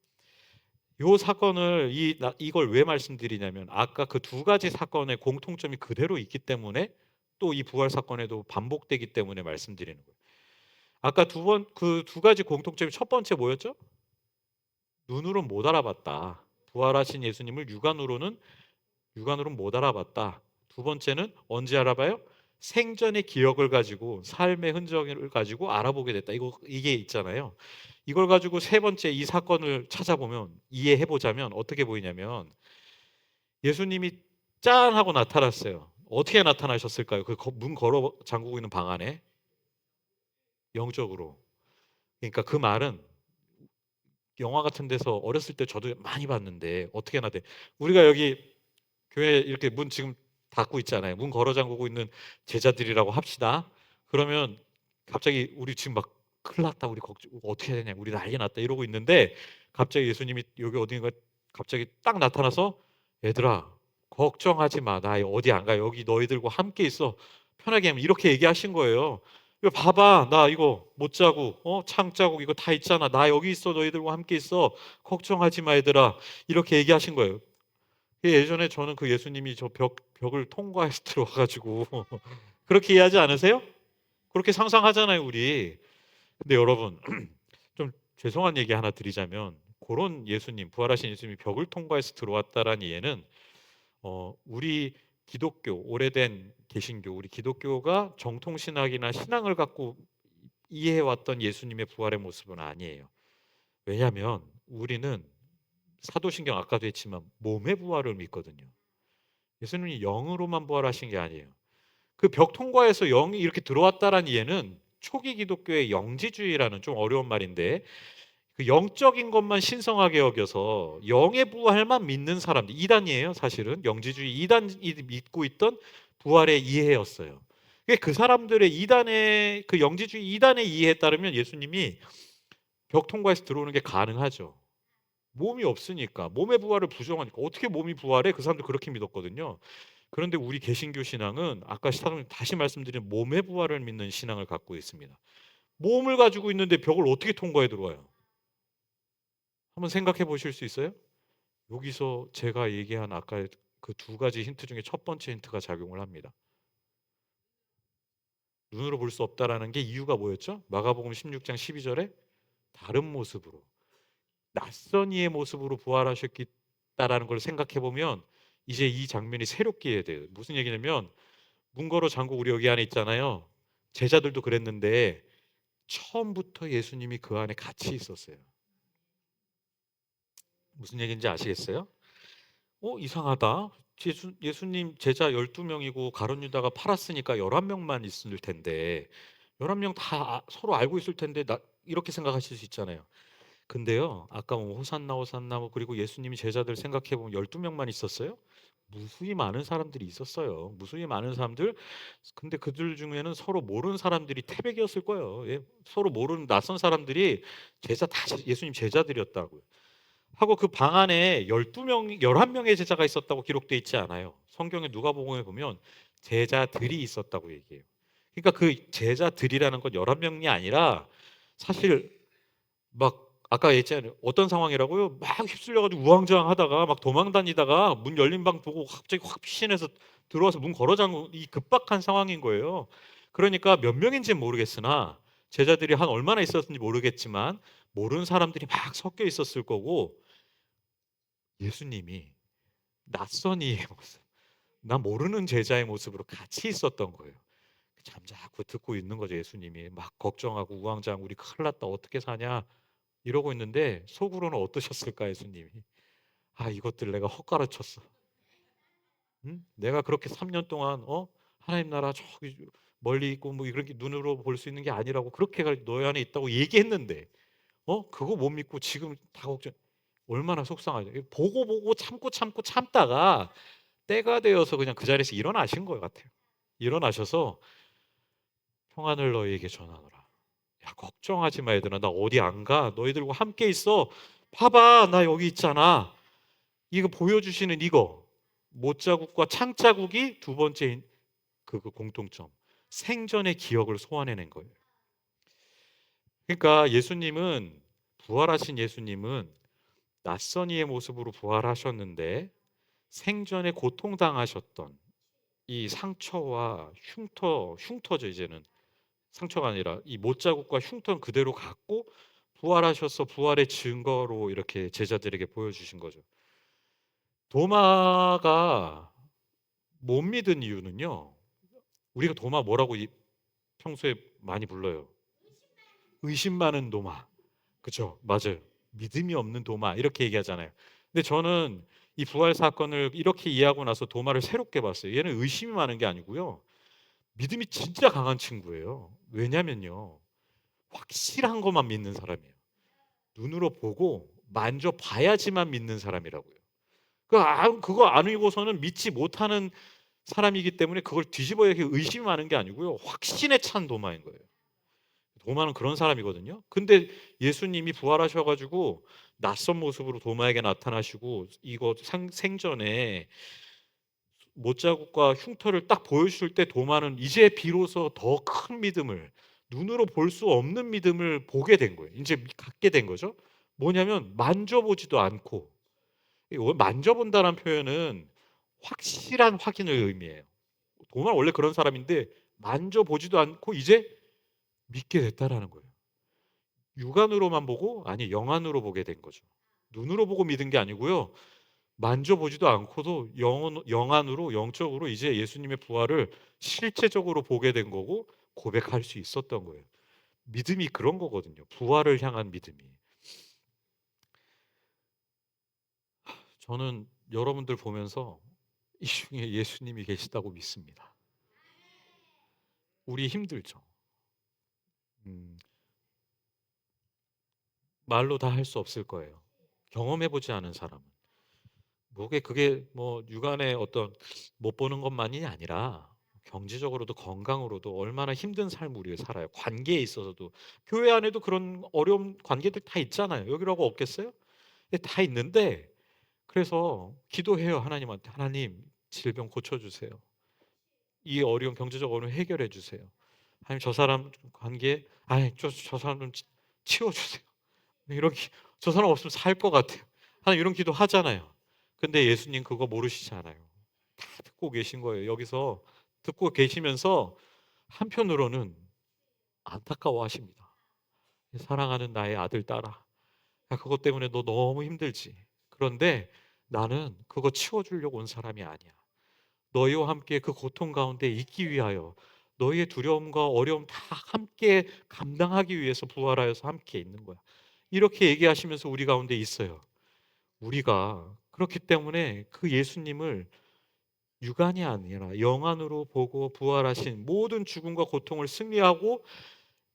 요 사건을 이걸 왜 말씀드리냐면 아까 그 두 가지 사건의 공통점이 그대로 있기 때문에 또 이 부활 사건에도 반복되기 때문에 말씀드리는 거예요. 아까 그 두 가지 공통점이 첫 번째 뭐였죠? 눈으로는 못 알아봤다. 부활하신 예수님을 육안으로는 못 알아봤다. 두 번째는 언제 알아봐요? 생전의 기억을 가지고 삶의 흔적을 가지고 알아보게 됐다. 이게 있잖아요. 이걸 가지고 세 번째 이 사건을 찾아보면 이해해 보자면 어떻게 보이냐면 예수님이 짠 하고 나타났어요. 어떻게 나타나셨을까요? 그 문 걸어 잠그고 있는 방 안에 영적으로. 그러니까 그 말은 영화 같은 데서 어렸을 때 저도 많이 봤는데 어떻게 나대? 우리가 여기 교회 이렇게 문 지금 닫고 있잖아요. 문 걸어 잠그고 있는 제자들이라고 합시다. 그러면 갑자기 우리 지금 막 큰일 났다. 우리 걱정 어떻게 해야 되냐. 우리 난리 났다. 이러고 있는데 갑자기 예수님이 여기 어딘가 갑자기 딱 나타나서 얘들아 걱정하지 마. 나 어디 안 가. 여기 너희들과 함께 있어. 편하게 하면 이렇게 얘기하신 거예요. 이거 봐봐. 나 이거 못자국, 창자국 이거 다 있잖아. 나 여기 있어. 너희들과 함께 있어. 걱정하지 마 얘들아. 이렇게 얘기하신 거예요. 예전에 저는 그 예수님이 저 벽을 통과해서 들어와가지고 그렇게 이해하지 않으세요? 그렇게 상상하잖아요, 우리. 근데 여러분, 좀 죄송한 얘기 하나 드리자면 그런 예수님, 부활하신 예수님이 벽을 통과해서 들어왔다라는 이해는 우리 기독교, 오래된 개신교, 우리 기독교가 정통신학이나 신앙을 갖고 이해해왔던 예수님의 부활의 모습은 아니에요. 왜냐하면 우리는 사도신경 아까도 했지만 몸의 부활을 믿거든요. 예수님이 영으로만 부활하신 게 아니에요. 그 벽 통과해서 영이 이렇게 들어왔다라는 이해는 초기 기독교의 영지주의라는 좀 어려운 말인데 그 영적인 것만 신성하게 여겨서 영의 부활만 믿는 사람들, 이단이에요. 사실은 영지주의 이단이 믿고 있던 부활의 이해였어요. 그 사람들의 이단의 그 영지주의 이단의 이해에 따르면 예수님이 벽 통과해서 들어오는 게 가능하죠. 몸이 없으니까, 몸의 부활을 부정하니까 어떻게 몸이 부활해? 그 사람들 그렇게 믿었거든요. 그런데 우리 개신교 신앙은 아까 사도님 다시 말씀드린 몸의 부활을 믿는 신앙을 갖고 있습니다. 몸을 가지고 있는데 벽을 어떻게 통과해 들어와요? 한번 생각해 보실 수 있어요? 여기서 제가 얘기한 아까 그 두 가지 힌트 중에 첫 번째 힌트가 작용을 합니다. 눈으로 볼 수 없다라는 게 이유가 뭐였죠? 마가복음 16장 12절에 다른 모습으로 낯선 이의 모습으로 부활하셨다라는 걸 생각해 보면 이제 이 장면이 새롭게 이해돼요. 무슨 얘기냐면 문거로 장국 우리 여기 안에 있잖아요. 제자들도 그랬는데 처음부터 예수님이 그 안에 같이 있었어요. 무슨 얘기인지 아시겠어요? 이상하다. 예수님 제자 12명이고 가룟 유다가 팔았으니까 11명만 있을 텐데 11명 다 서로 알고 있을 텐데 이렇게 생각하실 수 있잖아요. 근데요. 아까 뭐 호산나 호산나 뭐 그리고 예수님이 제자들 생각해 보면 12명만 있었어요? 무수히 많은 사람들이 있었어요. 무수히 많은 사람들. 근데 그들 중에는 서로 모르는 사람들이 태백이었을 거예요. 예, 서로 모르는 낯선 사람들이 예수님 제자들이었다고요. 하고 그 방 안에 12명, 11명의 제자가 있었다고 기록되어 있지 않아요. 성경의 누가복음에 보면 제자들이 있었다고 얘기해요. 그러니까 그 제자들이라는 건 11명이 아니라 사실 막 아까 얘기했잖아요. 어떤 상황이라고요? 막 휩쓸려가지고 우왕좌왕하다가 막 도망다니다가 문 열린 방 보고 갑자기 확 피신해서 들어와서 문 걸어 잠근 이 급박한 상황인 거예요. 그러니까 몇 명인지는 모르겠으나 제자들이 한 얼마나 있었는지 모르겠지만 모르는 사람들이 막 섞여 있었을 거고 예수님이 낯선 이의 모습, 나 모르는 제자의 모습으로 같이 있었던 거예요. 잠자코 듣고 있는 거죠. 예수님이 막 걱정하고 우왕좌왕 우리 큰일 났다 어떻게 사냐 이러고 있는데 속으로는 어떠셨을까 예수님이 이것들 내가 헛가르쳤어. 응? 내가 그렇게 3년 동안 하나님 나라 저기 멀리 있고 뭐 이렇게 눈으로 볼 수 있는 게 아니라고 그렇게 너희 안에 있다고 얘기했는데 그거 못 믿고 지금 다 걱정 얼마나 속상하죠. 보고 참고 참다가 때가 되어서 그냥 그 자리에서 일어나신 것 같아요. 일어나셔서 평안을 너희에게 전하노라. 야 걱정하지 마 얘들아 나 어디 안 가. 너희들과 함께 있어. 봐봐 나 여기 있잖아. 이거 보여주시는 이거 못자국과 창자국이 두 번째인 그 공통점. 생전의 기억을 소환해낸 거예요. 그러니까 부활하신 예수님은 낯선 이의 모습으로 부활하셨는데 생전에 고통당하셨던 이 상처와 흉터죠 이제는 상처가 아니라 이 못자국과 흉터는 그대로 갖고 부활하셔서 부활의 증거로 이렇게 제자들에게 보여주신 거죠. 도마가 못 믿은 이유는요. 우리가 도마 뭐라고 평소에 많이 불러요. 의심 많은 도마. 그렇죠? 맞아요. 믿음이 없는 도마 이렇게 얘기하잖아요. 근데 저는 이 부활 사건을 이렇게 이해하고 나서 도마를 새롭게 봤어요. 얘는 의심이 많은 게 아니고요. 믿음이 진짜 강한 친구예요. 왜냐면요. 확실한 것만 믿는 사람이에요. 눈으로 보고 만져봐야지만 믿는 사람이라고요. 그거 아니고서는 믿지 못하는 사람이기 때문에 그걸 뒤집어야 의심이 많은 게 아니고요. 확신에 찬 도마인 거예요. 도마는 그런 사람이거든요. 근데 예수님이 부활하셔 가지고 낯선 모습으로 도마에게 나타나시고 이거 생전에 못자국과 흉터를 딱 보여주실 때 도마는 이제 비로소 더 큰 믿음을, 눈으로 볼 수 없는 믿음을 보게 된 거예요. 이제 갖게 된 거죠. 뭐냐면 만져보지도 않고, 만져본다는 표현은 확실한 확인을 의미해요. 도마는 원래 그런 사람인데 만져보지도 않고 이제 믿게 됐다라는 거예요. 육안으로만 보고, 아니 영안으로 보게 된 거죠. 눈으로 보고 믿은 게 아니고요. 만져보지도 않고도 영안으로, 영적으로 이제 예수님의 부활을 실제적으로 보게 된 거고 고백할 수 있었던 거예요. 믿음이 그런 거거든요. 부활을 향한 믿음이. 저는 여러분들 보면서 이 중에 예수님이 계시다고 믿습니다. 우리 힘들죠. 음, 말로 다 할 수 없을 거예요. 경험해보지 않은 사람은. 그게 뭐 육안의 어떤 못 보는 것만이 아니라 경제적으로도 건강으로도 얼마나 힘든 삶을 우리가 살아요. 관계에 있어서도 교회 안에도 그런 어려운 관계들 다 있잖아요. 여기라고 없겠어요? 다 있는데 그래서 기도해요. 하나님한테. 하나님 질병 고쳐주세요. 이 어려운 경제적 어려움 해결해 주세요. 하나님 저 사람 관계 아니 저 사람 좀 치워주세요. 저 사람 없으면 살 것 같아요. 하나님 이런 기도 하잖아요. 근데 예수님 그거 모르시잖아요. 다 듣고 계신 거예요. 여기서 듣고 계시면서 한편으로는 안타까워하십니다. 사랑하는 나의 아들 딸아, 그것 때문에 너 너무 힘들지. 그런데 나는 그거 치워주려고 온 사람이 아니야. 너희와 함께 그 고통 가운데 있기 위하여 너희의 두려움과 어려움 다 함께 감당하기 위해서 부활하여서 함께 있는 거야. 이렇게 얘기하시면서 우리 가운데 있어요. 우리가 그렇기 때문에 그 예수님을 육안이 아니라 영안으로 보고 부활하신 모든 죽음과 고통을 승리하고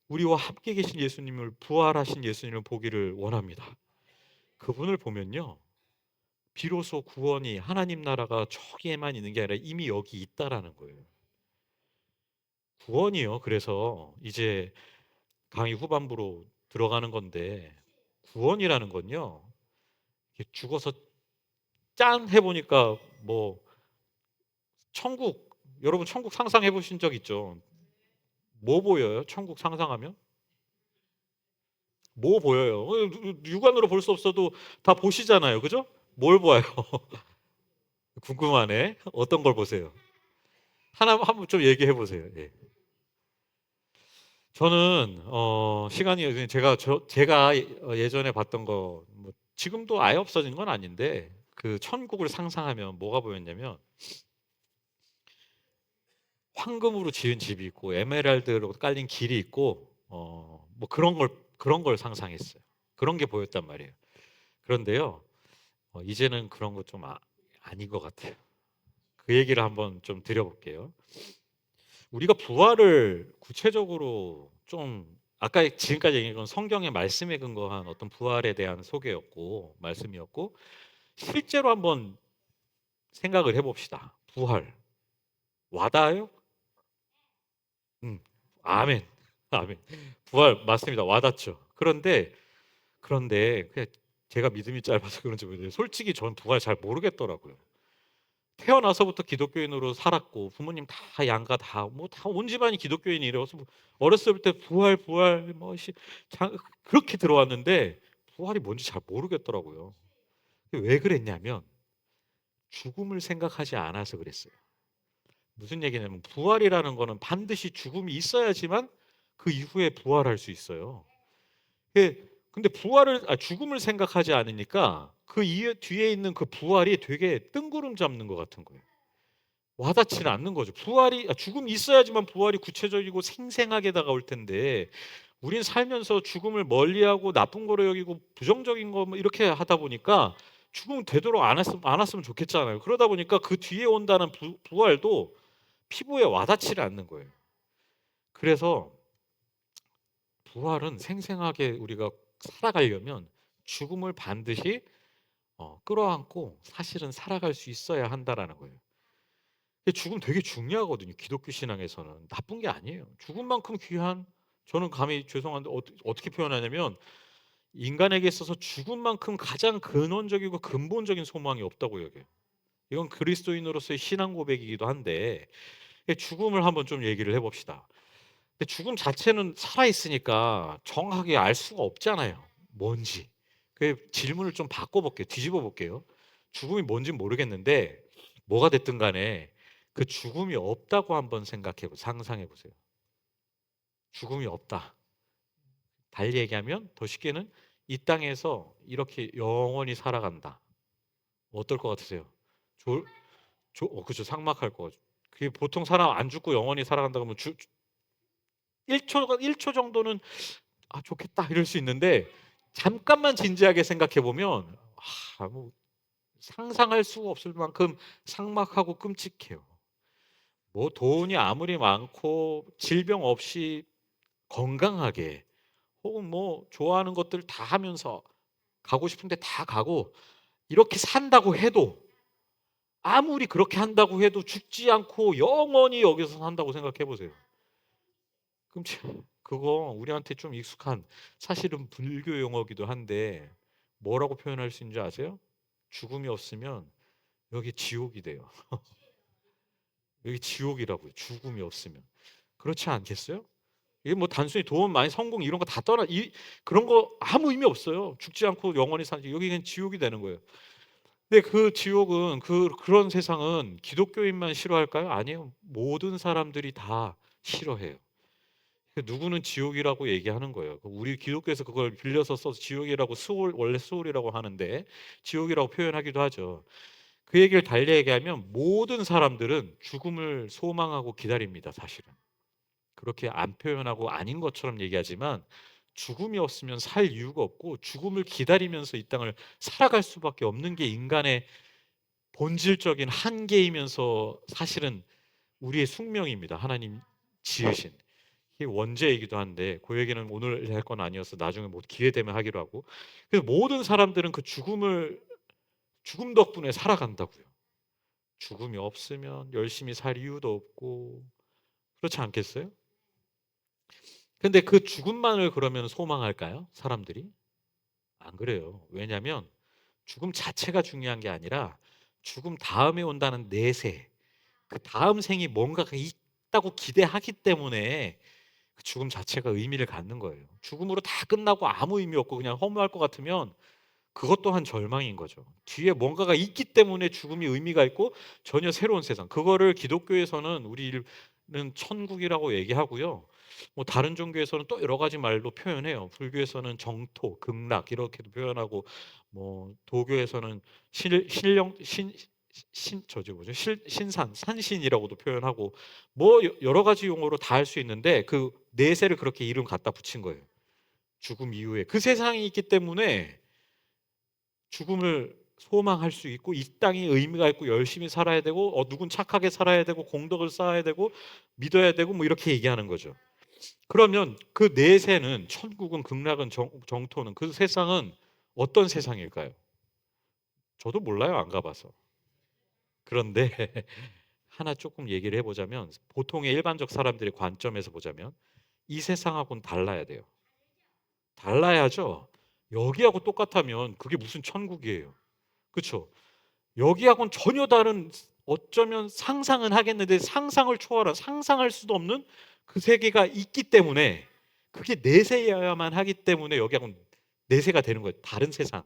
우리와 함께 계신 예수님을, 부활하신 예수님을 보기를 원합니다. 그분을 보면요, 비로소 구원이, 하나님 나라가 저기에만 있는 게 아니라 이미 여기 있다라는 거예요. 구원이요. 그래서 이제 강의 후반부로 들어가는 건데, 구원이라는 건요, 죽어서 짠 해보니까 뭐 천국, 여러분 천국 상상해 보신 적 있죠? 뭐 보여요? 천국 상상하면? 뭐 보여요? 육안으로 볼 수 없어도 다 보시잖아요. 그죠? 뭘 봐요? 궁금하네. 어떤 걸 보세요? 하나 한번 좀 얘기해 보세요. 예. 저는 시간이 제가 예전에 봤던 거, 뭐 지금도 아예 없어진 건 아닌데 그 천국을 상상하면 뭐가 보였냐면 황금으로 지은 집이 있고 에메랄드로 깔린 길이 있고 뭐 그런 걸 상상했어요. 그런 게 보였단 말이에요. 그런데요, 이제는 그런 거 좀 아닌 것 같아요. 그 얘기를 한번 좀 드려볼게요. 우리가 부활을 구체적으로 좀 아까 지금까지 얘기한 건 성경의 말씀에 근거한 어떤 부활에 대한 소개였고 말씀이었고 실제로 한번 생각을 해봅시다. 부활 와닿아요? 음, 아멘, 아멘. 부활 맞습니다. 와닿죠. 그런데 그냥 제가 믿음이 짧아서 그런지 모르겠는데 솔직히 저는 부활 잘 모르겠더라고요. 태어나서부터 기독교인으로 살았고 부모님 다 양가 다 뭐 다 온 집안이 기독교인이라서 뭐 어렸을 때 부활 부활 그렇게 들어왔는데 부활이 뭔지 잘 모르겠더라고요. 왜 그랬냐면 죽음을 생각하지 않아서 그랬어요. 무슨 얘기냐면 부활이라는 거는 반드시 죽음이 있어야지만 그 이후에 부활할 수 있어요. 근데 죽음을 생각하지 않으니까 그 뒤에 있는 그 부활이 되게 뜬구름 잡는 것 같은 거예요. 와닿지는 않는 거죠. 죽음이 있어야지만 부활이 구체적이고 생생하게 다가올 텐데 우린 살면서 죽음을 멀리하고 나쁜 거로 여기고 부정적인 거 뭐 이렇게 하다 보니까 죽음 되도록 안 왔으면 좋겠잖아요. 그러다 보니까 그 뒤에 온다는 부활도 피부에 와닿지를 않는 거예요. 그래서 부활은 생생하게 우리가 살아가려면 죽음을 반드시 끌어안고 사실은 살아갈 수 있어야 한다라는 거예요. 죽음 되게 중요하거든요. 기독교 신앙에서는 나쁜 게 아니에요. 죽음만큼 귀한 저는 감히 죄송한데 어떻게 표현하냐면 인간에게 있어서 죽음만큼 가장 근원적이고 근본적인 소망이 없다고 여겨요. 이건 그리스도인으로서의 신앙 고백이기도 한데 죽음을 한번 좀 얘기를 해봅시다. 근데 죽음 자체는 살아 있으니까 정확하게 알 수가 없잖아요. 뭔지. 그 질문을 좀 바꿔볼게요. 뒤집어 볼게요. 죽음이 뭔지 모르겠는데 뭐가 됐든 간에 그 죽음이 없다고 한번 상상해 보세요. 죽음이 없다. 달리 얘기하면 더 쉽게는 이 땅에서 이렇게 영원히 살아간다. 어떨 것 같으세요? 좋을, 그죠. 삭막할 거. 그게 보통 사람 안 죽고 영원히 살아간다 그러면 1초 정도는 아, 좋겠다 이럴 수 있는데 잠깐만 진지하게 생각해 보면 뭐 상상할 수가 없을 만큼 삭막하고 끔찍해요. 뭐 돈이 아무리 많고 질병 없이 건강하게 혹은 뭐 좋아하는 것들 다 하면서 가고 싶은데 다 가고 이렇게 산다고 해도 아무리 그렇게 한다고 해도 죽지 않고 영원히 여기서 산다고 생각해 보세요. 그럼 그거 우리한테 좀 익숙한 사실은 불교 용어기도 한데 뭐라고 표현할 수 있는지 아세요? 죽음이 없으면 여기 지옥이 돼요. 여기 지옥이라고요. 죽음이 없으면. 그렇지 않겠어요? 이게 뭐 단순히 돈 많이 성공 이런 거 다 그런 거 아무 의미 없어요. 죽지 않고 영원히 사는 여기는 지옥이 되는 거예요. 근데 그 지옥은 그런 세상은 기독교인만 싫어할까요? 아니에요. 모든 사람들이 다 싫어해요. 누구는 지옥이라고 얘기하는 거예요. 우리 기독교에서 그걸 빌려서 써서 지옥이라고 원래 수월이라고 하는데 지옥이라고 표현하기도 하죠. 그 얘기를 달리 얘기하면 모든 사람들은 죽음을 소망하고 기다립니다, 사실은. 그렇게 안 표현하고 아닌 것처럼 얘기하지만 죽음이 없으면 살 이유가 없고 죽음을 기다리면서 이 땅을 살아갈 수밖에 없는 게 인간의 본질적인 한계이면서 사실은 우리의 숙명입니다. 하나님 지으신. 이게 원죄이기도 한데 그 얘기는 오늘 할 건 아니어서 나중에 뭐 기회 되면 하기로 하고. 그래서 모든 사람들은 그 죽음 덕분에 살아간다고요. 죽음이 없으면 열심히 살 이유도 없고 그렇지 않겠어요? 근데 그 죽음만을 그러면 소망할까요? 사람들이? 안 그래요. 왜냐하면 죽음 자체가 중요한 게 아니라 죽음 다음에 온다는 내세, 그 다음 생이 뭔가가 있다고 기대하기 때문에 그 죽음 자체가 의미를 갖는 거예요. 죽음으로 다 끝나고 아무 의미 없고 그냥 허무할 것 같으면 그것 또한 절망인 거죠. 뒤에 뭔가가 있기 때문에 죽음이 의미가 있고 전혀 새로운 세상. 그거를 기독교에서는 우리는 천국이라고 얘기하고요. 뭐 다른 종교에서는 또 여러 가지 말로 표현해요. 불교에서는 정토, 극락 이렇게도 표현하고 뭐 도교에서는 신령 저지 뭐죠? 신산, 산신이라고도 표현하고 뭐 여러 가지 용어로 다 할 수 있는데 그 내세를 그렇게 이름 갖다 붙인 거예요. 죽음 이후에 그 세상이 있기 때문에 죽음을 소망할 수 있고 이 땅이 의미가 있고 열심히 살아야 되고 누군 착하게 살아야 되고 공덕을 쌓아야 되고 믿어야 되고 뭐 이렇게 얘기하는 거죠. 그러면 그 내세는 천국은 극락은 정토는 그 세상은 어떤 세상일까요? 저도 몰라요. 안 가봐서. 그런데 하나 조금 얘기를 해보자면 보통의 일반적 사람들의 관점에서 보자면 이 세상하고는 달라야 돼요. 달라야죠. 여기하고 똑같으면 그게 무슨 천국이에요. 그렇죠? 여기하고는 전혀 다른 어쩌면 상상은 하겠는데 상상을 초월한 상상할 수도 없는 그 세계가 있기 때문에 그게 내세여야만 하기 때문에 여기하고는 내세가 되는 거예요. 다른 세상.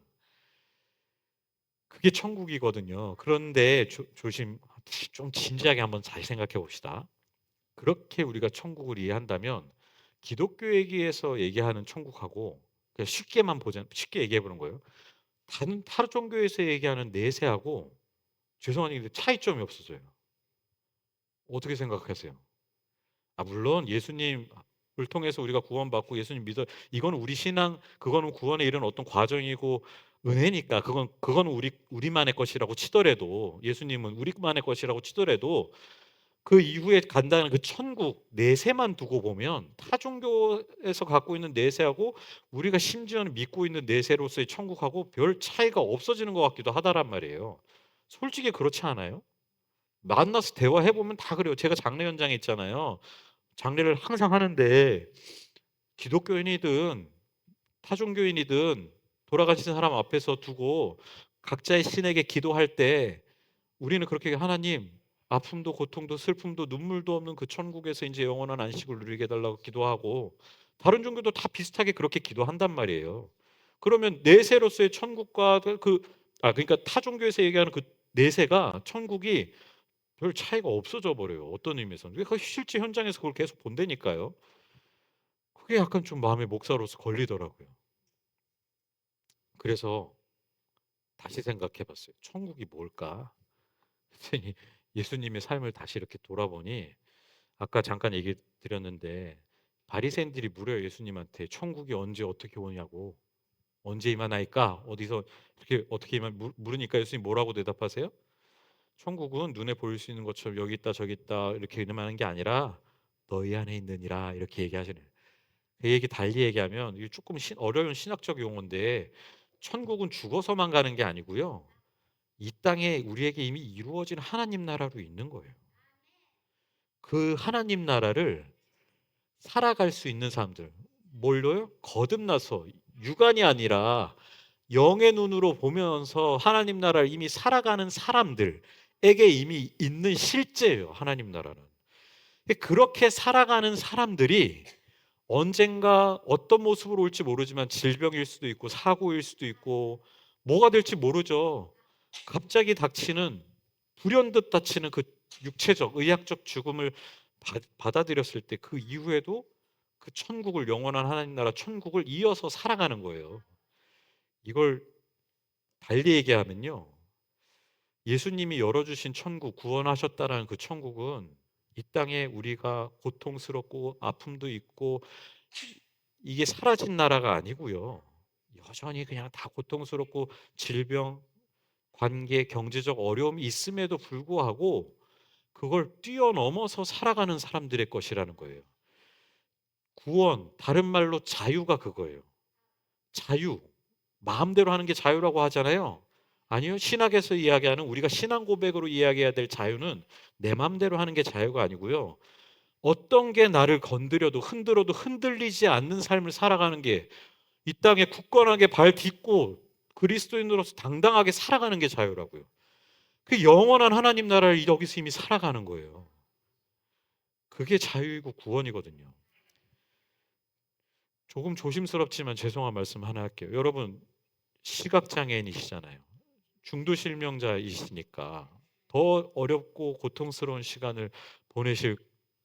그게 천국이거든요. 그런데 조심 좀 진지하게 한번 잘 생각해 봅시다. 그렇게 우리가 천국을 이해한다면 기독교 얘기에서 얘기하는 천국하고 그냥 쉽게 얘기해 보는 거예요. 다른 타르 종교에서 얘기하는 내세하고 죄송하게 차이점이 없어져요. 어떻게 생각하세요? 물론 예수님을 통해서 우리가 구원받고 예수님 믿어 이건 우리 신앙 그거는 구원에 이른 어떤 과정이고 은혜니까 그건 우리만의 것이라고 치더라도 예수님은 우리만의 것이라고 치더라도 그 이후에 간다는 그 천국 내세만 두고 보면 타 종교에서 갖고 있는 내세하고 우리가 심지어는 믿고 있는 내세로서의 천국하고 별 차이가 없어지는 것 같기도 하다란 말이에요. 솔직히 그렇지 않아요? 만나서 대화해 보면 다 그래요. 제가 장례 현장에 있잖아요. 장례를 항상 하는데 기독교인이든 타종교인이든 돌아가신 사람 앞에서 두고 각자의 신에게 기도할 때 우리는 그렇게 하나님, 아픔도 고통도 슬픔도 눈물도 없는 그 천국에서 이제 영원한 안식을 누리게 해달라고 기도하고, 다른 종교도 다 비슷하게 그렇게 기도한단 말이에요. 그러면 내세로서의 천국과 그러니까 타종교에서 얘기하는 그 내세가 천국이 별 차이가 없어져 버려요. 어떤 의미에서는. 그 실제 현장에서 그걸 계속 본다니까요. 그게 약간 좀 마음에 목사로서 걸리더라고요. 그래서 다시 생각해 봤어요. 천국이 뭘까? 그랬더니 예수님의 삶을 다시 이렇게 돌아보니, 아까 잠깐 얘기 드렸는데 바리새인들이 물어요. 예수님한테 천국이 언제 어떻게 오냐고. 언제 임하나이까? 어디서 이렇게 어떻게 물으니까 예수님 뭐라고 대답하세요? 천국은 눈에 보일 수 있는 것처럼 여기 있다 저기 있다 이렇게 임하는 게 아니라 너희 안에 있느니라, 이렇게 얘기하시네요. 그 얘기 달리 얘기하면, 이게 조금 어려운 신학적 용어인데, 천국은 죽어서만 가는 게 아니고요, 이 땅에 우리에게 이미 이루어진 하나님 나라로 있는 거예요. 그 하나님 나라를 살아갈 수 있는 사람들, 뭘로요? 거듭나서 육안이 아니라 영의 눈으로 보면서 하나님 나라를 이미 살아가는 사람들에게 이미 있는 실제예요, 하나님 나라는. 그렇게 살아가는 사람들이 언젠가 어떤 모습으로 올지 모르지만, 질병일 수도 있고 사고일 수도 있고 뭐가 될지 모르죠. 갑자기 닥치는, 불현듯 닥치는 그 육체적 의학적 죽음을 받아들였을 때, 그 이후에도 그 천국을, 영원한 하나님 나라 천국을 이어서 살아가는 거예요. 이걸 달리 얘기하면요, 예수님이 열어주신 천국, 구원하셨다라는 그 천국은 이 땅에 우리가 고통스럽고 아픔도 있고 이게 사라진 나라가 아니고요, 여전히 그냥 다 고통스럽고 질병, 관계, 경제적 어려움이 있음에도 불구하고 그걸 뛰어넘어서 살아가는 사람들의 것이라는 거예요. 구원, 다른 말로 자유가 그거예요. 자유, 마음대로 하는 게 자유라고 하잖아요. 아니요, 신학에서 이야기하는, 우리가 신앙 고백으로 이야기해야 될 자유는 내 마음대로 하는 게 자유가 아니고요, 어떤 게 나를 건드려도 흔들어도 흔들리지 않는 삶을 살아가는 게, 이 땅에 굳건하게 발 딛고 그리스도인으로서 당당하게 살아가는 게 자유라고요. 그 영원한 하나님 나라를 여기서 이미 살아가는 거예요. 그게 자유이고 구원이거든요. 조금 조심스럽지만 죄송한 말씀 하나 할게요. 여러분, 시각장애인이시잖아요. 중도실명자이시니까 더 어렵고 고통스러운 시간을 보내실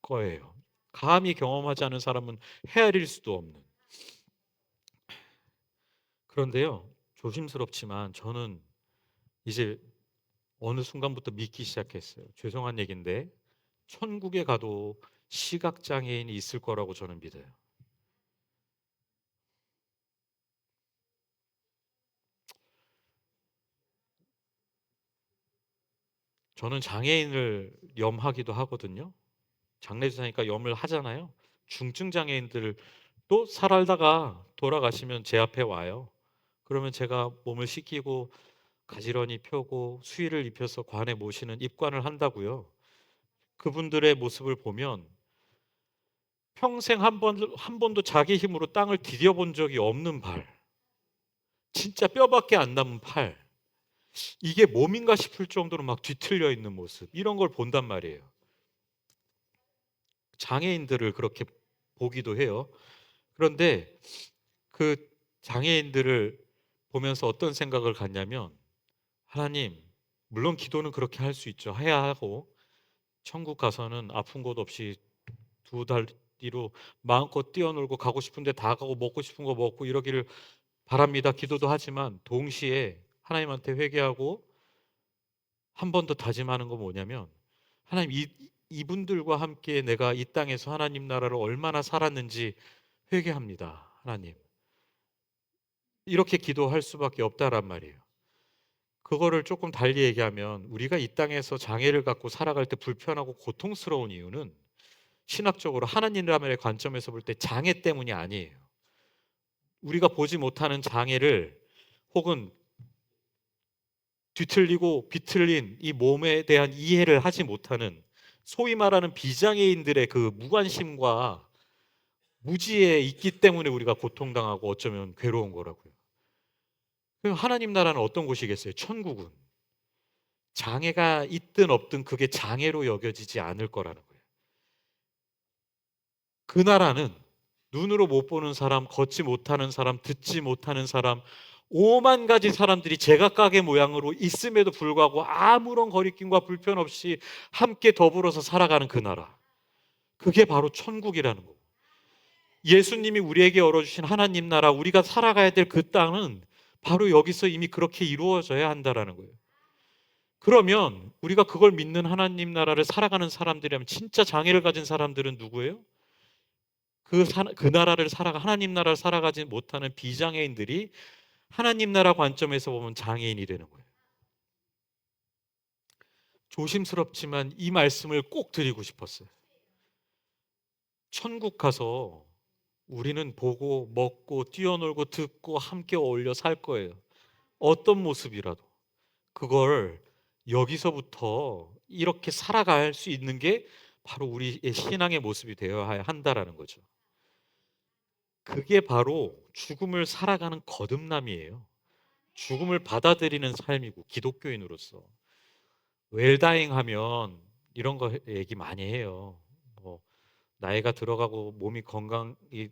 거예요. 감히 경험하지 않은 사람은 헤아릴 수도 없는. 그런데요, 조심스럽지만 저는 이제 어느 순간부터 믿기 시작했어요. 죄송한 얘기인데 천국에 가도 시각장애인이 있을 거라고 저는 믿어요. 저는 장애인을 염하기도 하거든요. 장례주사니까 염을 하잖아요. 중증 장애인들도 살다가 돌아가시면 제 앞에 와요. 그러면 제가 몸을 씻기고 가지런히 펴고 수의를 입혀서 관에 모시는 입관을 한다고요. 그분들의 모습을 보면 평생 한 번도 자기 힘으로 땅을 디뎌본 적이 없는 발, 진짜 뼈밖에 안 남은 팔, 이게 몸인가 싶을 정도로 막 뒤틀려 있는 모습, 이런 걸 본단 말이에요. 장애인들을 그렇게 보기도 해요. 그런데 그 장애인들을 보면서 어떤 생각을 갖냐면, 하나님, 물론 기도는 그렇게 할 수 있죠. 해야 하고, 천국 가서는 아픈 곳 없이 두 달 뒤로 마음껏 뛰어놀고 가고 싶은데 다 가고 먹고 싶은 거 먹고 이러기를 바랍니다. 기도도 하지만 동시에 하나님한테 회개하고 한 번 더 다짐하는 건 뭐냐면, 하나님, 이분들과 함께 내가 이 땅에서 하나님 나라를 얼마나 살았는지 회개합니다. 하나님. 이렇게 기도할 수밖에 없다란 말이에요. 그거를 조금 달리 얘기하면, 우리가 이 땅에서 장애를 갖고 살아갈 때 불편하고 고통스러운 이유는 신학적으로 하나님의 관점에서 볼 때 장애 때문이 아니에요. 우리가 보지 못하는 장애를, 혹은 뒤틀리고 비틀린 이 몸에 대한 이해를 하지 못하는 소위 말하는 비장애인들의 그 무관심과 무지에 있기 때문에 우리가 고통당하고 어쩌면 괴로운 거라고요. 그럼 하나님 나라는 어떤 곳이겠어요? 천국은 장애가 있든 없든 그게 장애로 여겨지지 않을 거라는 거예요. 그 나라는 눈으로 못 보는 사람, 걷지 못하는 사람, 듣지 못하는 사람, 5만 가지 사람들이 제각각의 모양으로 있음에도 불구하고 아무런 거리낌과 불편 없이 함께 더불어서 살아가는 그 나라. 그게 바로 천국이라는 거고. 예수님이 우리에게 열어주신 하나님 나라, 우리가 살아가야 될 그 땅은 바로 여기서 이미 그렇게 이루어져야 한다라는 거예요. 그러면 우리가 그걸 믿는 하나님 나라를 살아가는 사람들이라면 진짜 장애를 가진 사람들은 누구예요? 그 나라를 하나님 나라를 살아가지 못하는 비장애인들이 하나님 나라 관점에서 보면 장애인이 되는 거예요. 조심스럽지만 이 말씀을 꼭 드리고 싶었어요. 천국 가서 우리는 보고 먹고 뛰어놀고 듣고 함께 어울려 살 거예요. 어떤 모습이라도. 그걸 여기서부터 이렇게 살아갈 수 있는 게 바로 우리의 신앙의 모습이 되어야 한다라는 거죠. 그게 바로 죽음을 살아가는 거듭남이에요. 죽음을 받아들이는 삶이고 기독교인으로서 웰다잉 하면 이런 거 얘기 많이 해요. 뭐 나이가 들어가고 몸이 건강이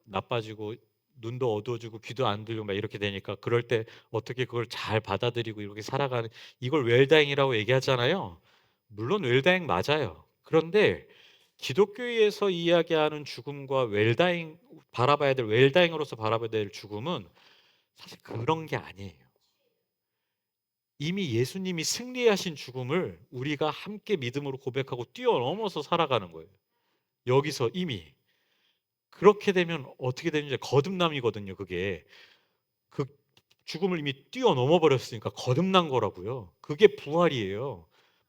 나빠지고 눈도 어두워지고 귀도 안 들리고 막 이렇게 되니까 그럴 때 어떻게 그걸 잘 받아들이고 이렇게 살아가는 이걸 웰다잉이라고 얘기하잖아요. 물론 웰다잉 맞아요. 그런데 기독교에서 이야기하는 죽음과 웰다잉 바라봐야 될 웰다잉으로서 바라봐야 될 죽음은 사실 그런 게 아니에요. 이미 예수님이 승리하신 죽음을 우리가 함께 믿음으로 고백하고 뛰어넘어서 살아가는 거예요. 여기서 이미 그렇게 되면 어떻게 되는지 거듭남이거든요. 그게 그 죽음을 이미 뛰어넘어 버렸으니까 거듭난 거라고요. 그게 부활이에요.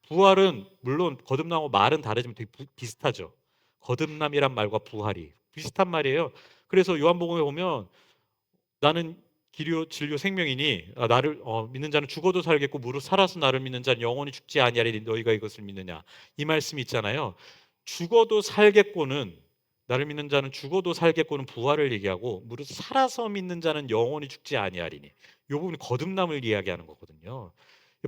부활은 물론 거듭남하고 말은 다르지만 되게 비슷하죠. 거듭남이란 말과 부활이 비슷한 말이에요. 그래서 요한복음에 보면 나는 길이요 진리요 생명이니 나를 믿는 자는 죽어도 살겠고 무릇 살아서 나를 믿는 자는 영원히 죽지 아니하리니 너희가 이것을 믿느냐 이 말씀이 있잖아요. 죽어도 살겠고는 나를 믿는 자는 죽어도 살겠고는 부활을 얘기하고 무릇 살아서 믿는 자는 영원히 죽지 아니하리니 이 부분이 거듭남을 이야기하는 거거든요.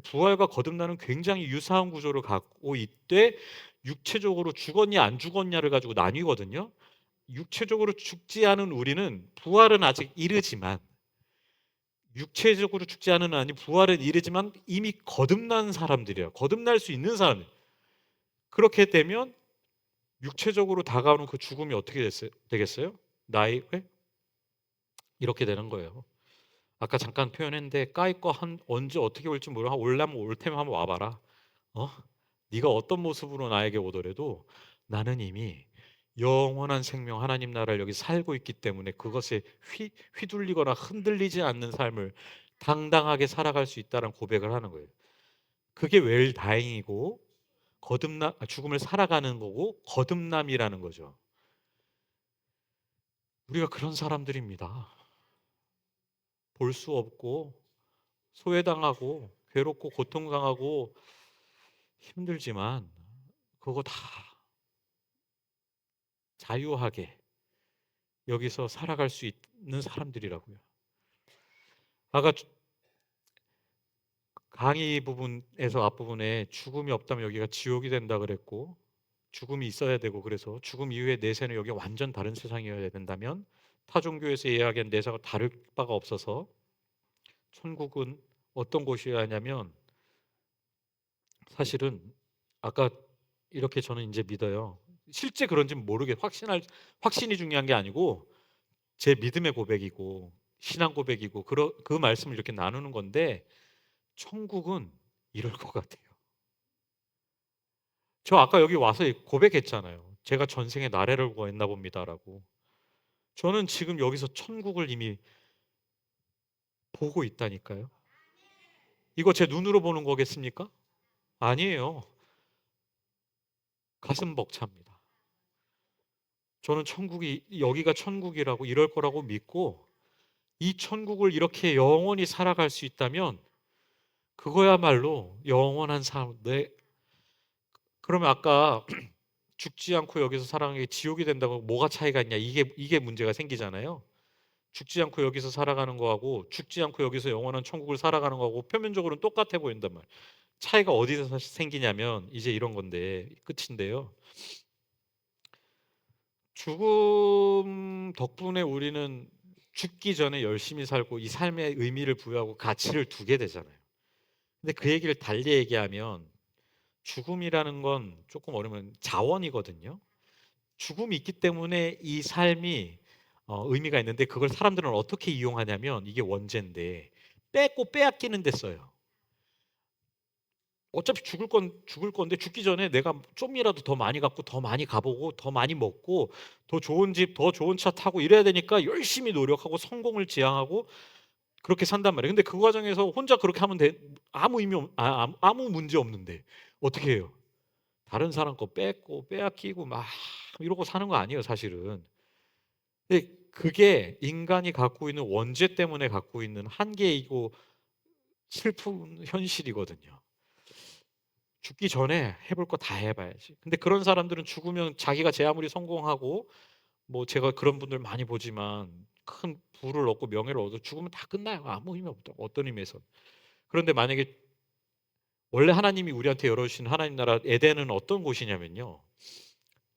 부활과 거듭남은 굉장히 유사한 구조를 갖고 이때 육체적으로 죽었냐 안 죽었냐를 가지고 나뉘거든요. 육체적으로 죽지 않은 우리는 부활은 아직 이르지만 육체적으로 죽지 않은 아니 부활은 이르지만 이미 거듭난 사람들이에요. 거듭날 수 있는 사람. 그렇게 되면 육체적으로 다가오는 그 죽음이 어떻게 되겠어요? 나의 이렇게 되는 거예요. 아까 잠깐 표현했는데 까이 거 언제 어떻게 올지 몰라. 올라면 올 테면 한번 와봐라. 어? 네가 어떤 모습으로 나에게 오더라도 나는 이미 영원한 생명 하나님 나라를 여기 살고 있기 때문에 그것에 휘둘리거나 흔들리지 않는 삶을 당당하게 살아갈 수 있다는 고백을 하는 거예요. 그게 웰다잉이고 죽음을 살아가는 거고 거듭남이라는 거죠. 우리가 그런 사람들입니다. 볼 수 없고 소외당하고 괴롭고 고통당하고 힘들지만 그거 다 자유하게 여기서 살아갈 수 있는 사람들이라고요. 아까 강의 부분에서 앞부분에 죽음이 없다면 여기가 지옥이 된다 그랬고 죽음이 있어야 되고 그래서 죽음 이후의 내세는 여기 완전 다른 세상이어야 된다면 타종교에서 이야기한 내세와 다를 바가 없어서 천국은 어떤 곳이어야 하냐면 사실은 아까 이렇게 저는 이제 믿어요. 실제 그런지는 확신이 중요한 게 아니고 제 믿음의 고백이고 신앙 고백이고 그 말씀을 이렇게 나누는 건데 천국은 이럴 것 같아요. 저 아까 여기 와서 고백했잖아요. 제가 전생에 나래를 구했나 봅니다라고. 저는 지금 여기서 천국을 이미 보고 있다니까요. 이거 제 눈으로 보는 거겠습니까? 아니에요. 가슴 벅찹니다. 저는 여기가 천국이라고 이럴 거라고 믿고 이 천국을 이렇게 영원히 살아갈 수 있다면 그거야말로 영원한 삶. 그러면 아까 죽지 않고 여기서 살아가는 게 지옥이 된다고 뭐가 차이가 있냐, 이게 문제가 생기잖아요. 죽지 않고 여기서 살아가는 거하고 죽지 않고 여기서 영원한 천국을 살아가는 거하고 표면적으로는 똑같아 보인단 말이에요. 차이가 어디서 생기냐면 이제 이런 건데 끝인데요. 죽음 덕분에 우리는 죽기 전에 열심히 살고 이 삶의 의미를 부여하고 가치를 두게 되잖아요. 근데 그 얘기를 달리 얘기하면 죽음이라는 건 조금 어려우면 자원이거든요. 죽음이 있기 때문에 이 삶이 의미가 있는데 그걸 사람들은 어떻게 이용하냐면 이게 원죄인데 뺏고 빼앗기는 데 써요. 어차피 죽을 건데 죽기 전에 내가 좀이라도 더 많이 갖고 더 많이 가보고 더 많이 먹고 더 좋은 집, 더 좋은 차 타고 이래야 되니까 열심히 노력하고 성공을 지향하고 그렇게 산단 말이에요. 근데 그 과정에서 혼자 그렇게 하면 아무 아무 문제 없는데 어떻게 해요? 다른 사람 거 뺏고 빼앗기고 막 이러고 사는 거 아니에요, 사실은. 근데 그게 인간이 갖고 있는 원죄 때문에 갖고 있는 한계이고 슬픈 현실이거든요. 죽기 전에 해볼 거 다 해봐야지. 근데 그런 사람들은 죽으면 자기가 제 아무리 성공하고 뭐 제가 그런 분들 많이 보지만 큰 부를 얻고 명예를 얻어 죽으면 다 끝나요. 아무 의미 없다. 어떤 의미에서. 그런데 만약에 원래 하나님이 우리한테 열어주신 하나님 나라 에덴은 어떤 곳이냐면요.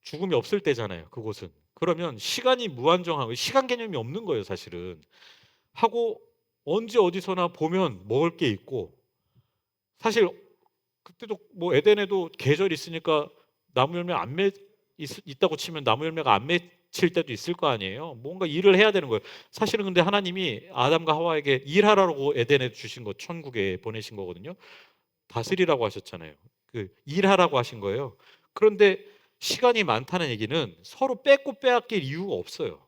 죽음이 없을 때잖아요. 그곳은. 그러면 시간이 무한정하고 시간 개념이 없는 거예요, 사실은. 하고 언제 어디서나 보면 먹을 게 있고 사실 그때도 뭐 에덴에도 계절이 있으니까 나무 열매 안 있다고 치면 나무 열매가 안 맺힐 때도 있을 거 아니에요. 뭔가 일을 해야 되는 거예요. 사실은 근데 하나님이 아담과 하와에게 일하라고 에덴에 주신 거 천국에 보내신 거거든요. 다스리라고 하셨잖아요. 그 일하라고 하신 거예요. 그런데 시간이 많다는 얘기는 서로 뺏고 빼앗길 이유가 없어요.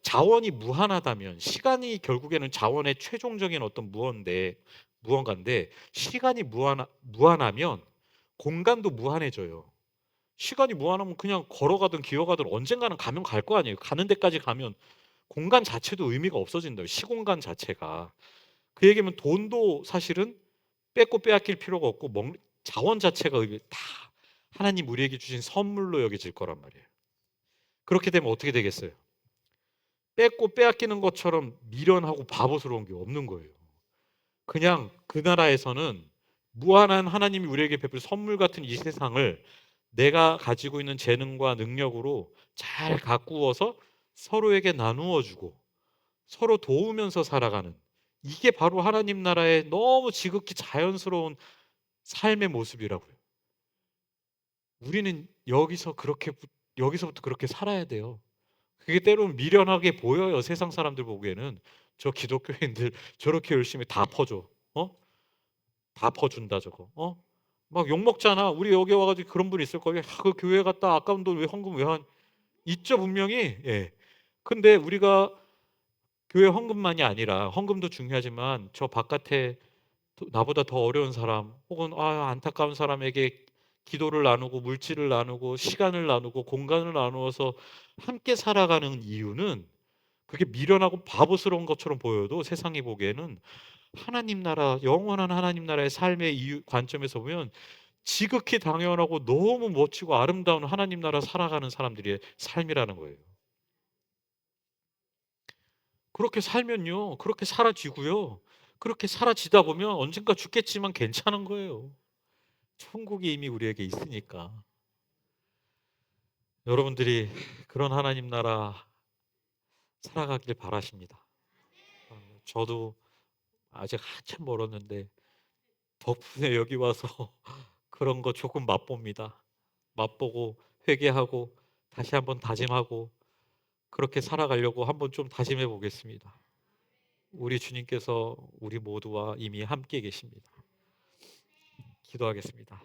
자원이 무한하다면 시간이 결국에는 자원의 최종적인 어떤 무언가인데 시간이 무한하면 공간도 무한해져요. 시간이 무한하면 그냥 걸어가든 기어가든 언젠가는 가면 갈 거 아니에요. 가는 데까지 가면 공간 자체도 의미가 없어진다고요. 시공간 자체가. 그 얘기면 돈도 사실은 뺏고 빼앗길 필요가 없고 자원 자체가 다 하나님 우리에게 주신 선물로 여겨질 거란 말이에요. 그렇게 되면 어떻게 되겠어요? 뺏고 빼앗기는 것처럼 미련하고 바보스러운 게 없는 거예요. 그냥 그 나라에서는 무한한 하나님이 우리에게 베풀 선물 같은 이 세상을 내가 가지고 있는 재능과 능력으로 잘 가꾸어서 서로에게 나누어 주고 서로 도우면서 살아가는 이게 바로 하나님 나라의 너무 지극히 자연스러운 삶의 모습이라고요. 우리는 여기서부터 그렇게 살아야 돼요. 그게 때로는 미련하게 보여요. 세상 사람들 보기에는 저 기독교인들 저렇게 열심히 다 퍼줘. 다 퍼준다 저거. 막 욕 먹잖아. 우리 여기 와가지고 그런 분 있을 거예요. 그 교회 갔다 아까운 돈 왜 헌금 왜 한? 있죠 분명히. 예. 근데 우리가 교회 헌금만이 아니라 헌금도 중요하지만 저 바깥에 나보다 더 어려운 사람 혹은 안타까운 사람에게 기도를 나누고 물질을 나누고 시간을 나누고 공간을 나누어서 함께 살아가는 이유는 그게 미련하고 바보스러운 것처럼 보여도 세상이 보기에는 하나님 나라, 영원한 하나님 나라의 삶의 이유, 관점에서 보면 지극히 당연하고 너무 멋지고 아름다운 하나님 나라 살아가는 사람들의 삶이라는 거예요. 그렇게 살면요, 그렇게 살아지고요, 그렇게 살아지다 보면 언젠가 죽겠지만 괜찮은 거예요. 천국이 이미 우리에게 있으니까. 여러분들이 그런 하나님 나라 살아가길 바라십니다. 저도 아직 한참 멀었는데 덕분에 여기 와서 그런 거 조금 맛봅니다. 맛보고 회개하고 다시 한번 다짐하고 그렇게 살아가려고 한번 좀 다짐해 보겠습니다. 우리 주님께서 우리 모두와 이미 함께 계십니다. 기도하겠습니다.